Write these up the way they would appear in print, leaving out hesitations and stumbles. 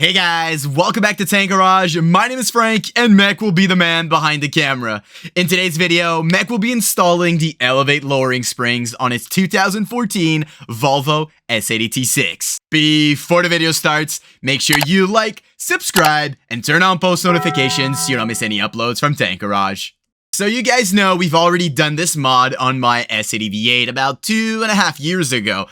Hey guys, welcome back to Tank Garage. My name is Frank, and Mech will be the man behind the camera. In today's video, Mech will be installing the Elevate lowering springs on its 2014 Volvo S80 T6. Before the video starts, make sure you like, subscribe, and turn on post notifications so you don't miss any uploads from Tank Garage. So you guys know we've already done this mod on my S80 V8 about 2.5 years ago.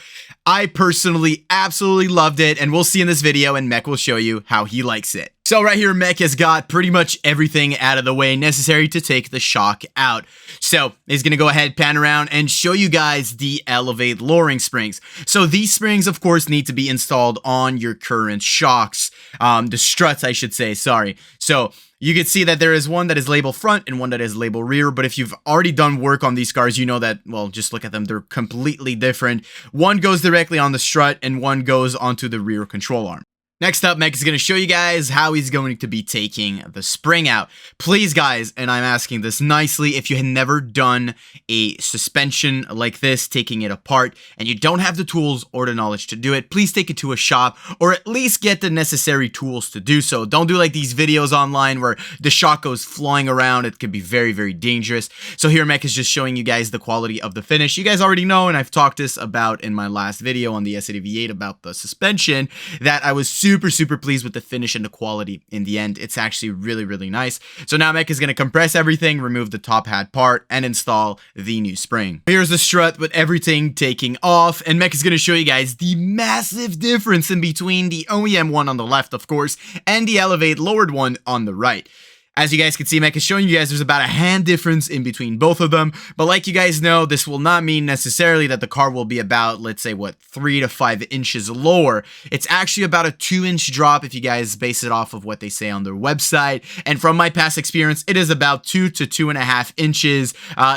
I personally absolutely loved it, and we'll see in this video, and Mech will show you how he likes it. So right here, Mech has got pretty much everything out of the way necessary to take the shock out. So he's gonna go ahead, pan around, and show you guys the Elevate lowering springs. So these springs, of course, need to be installed on your current shocks. The struts, I should say, sorry. So you can see that there is one that is labeled front and one that is labeled rear, but if you've already done work on these cars, you know that, well, just look at them, they're completely different. One goes directly on the strut and one goes onto the rear control arm. Next up, Mech is going to show you guys how he's going to be taking the spring out. Please, guys, and I'm asking this nicely, if you had never done a suspension like this, taking it apart, and you don't have the tools or the knowledge to do it, please take it to a shop, or at least get the necessary tools to do so. Don't do like these videos online where the shock goes flying around. It could be very, very dangerous. So here, Mech is just showing you guys the quality of the finish. You guys already know, and I've talked this about in my last video on the S80 V8 about the suspension, that I was super pleased with the finish and the quality in the end. It's actually really nice. So now Mech is going to compress everything, remove the top hat part, and install the new spring. Here's the strut with everything taking off, and Mech is going to show you guys the massive difference in between the OEM one on the left, of course, and the Elevate lowered one on the right. As you guys can see, Mech is showing you guys there's about a hand difference in between both of them, but like you guys know, this will not mean necessarily that the car will be about, let's say, what, 3 to 5 inches lower. It's actually about a 2-inch drop if you guys base it off of what they say on their website, and from my past experience, it is about 2 to 2.5 inches,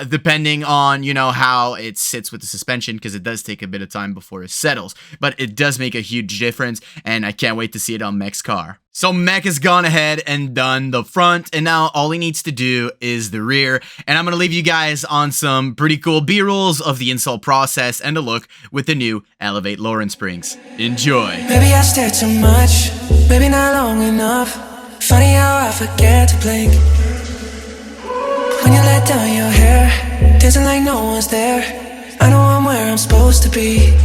depending on, you know, how it sits with the suspension, because it does take a bit of time before it settles, but it does make a huge difference, and I can't wait to see it on Mech's car. So Mech has gone ahead and done the front, and now all he needs to do is the rear, and I'm going to leave you guys on some pretty cool B-rolls of the install process and a look with the new Elevate lowering springs. Enjoy! Maybe I stare too much, maybe not long enough. Funny how I forget to blink. When you let down your hair, dancing like no one's there. I know I'm where I'm supposed to be.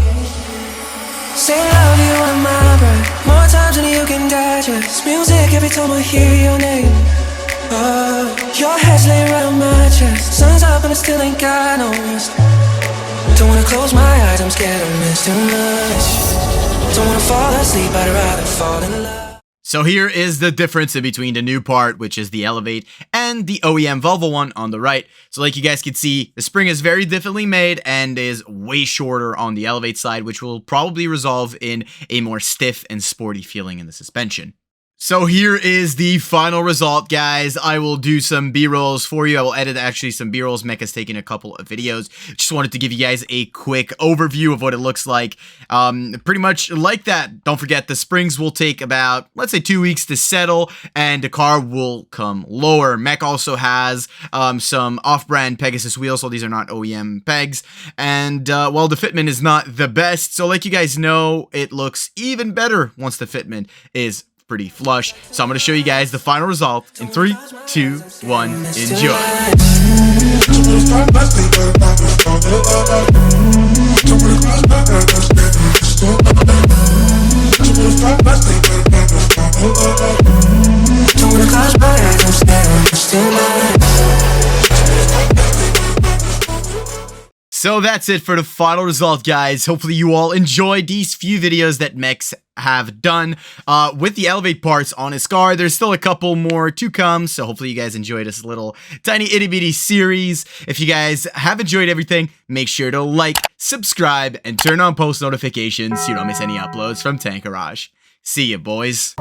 Say I love you on my breath, more times than you can digest. Music every time I hear your name. Your head's laying right on my chest. Sun's up and I still ain't got no rest. Don't wanna close my eyes, I'm scared I miss too much. Don't wanna fall asleep, I'd rather fall in love. So here is the difference in between the new part, which is the Elevate, and the OEM Volvo one on the right. So like you guys can see, the spring is very differently made and is way shorter on the Elevate side, which will probably result in a more stiff and sporty feeling in the suspension. So here is the final result, guys. I will do some B-rolls for you. I will edit actually some B-rolls. Mech has taken a couple of videos. Just wanted to give you guys a quick overview of what it looks like. Pretty much like that. Don't forget, the springs will take about, let's say, 2 weeks to settle, and the car will come lower. Mech also has some off-brand Pegasus wheels, so these are not OEM pegs. And, well, the fitment is not the best. So like you guys know, it looks even better once the fitment is pretty flush. So I'm going to show you guys the final result in 3, 2, 1, enjoy. So that's it for the final result, guys. Hopefully you all enjoyed these few videos that Mechs have done with the Elevate parts on his car. There's still a couple more to come, so hopefully you guys enjoyed this little tiny itty bitty series. If you guys have enjoyed everything, make sure to like, subscribe, and turn on post notifications so you don't miss any uploads from Tank Garage. See ya, boys.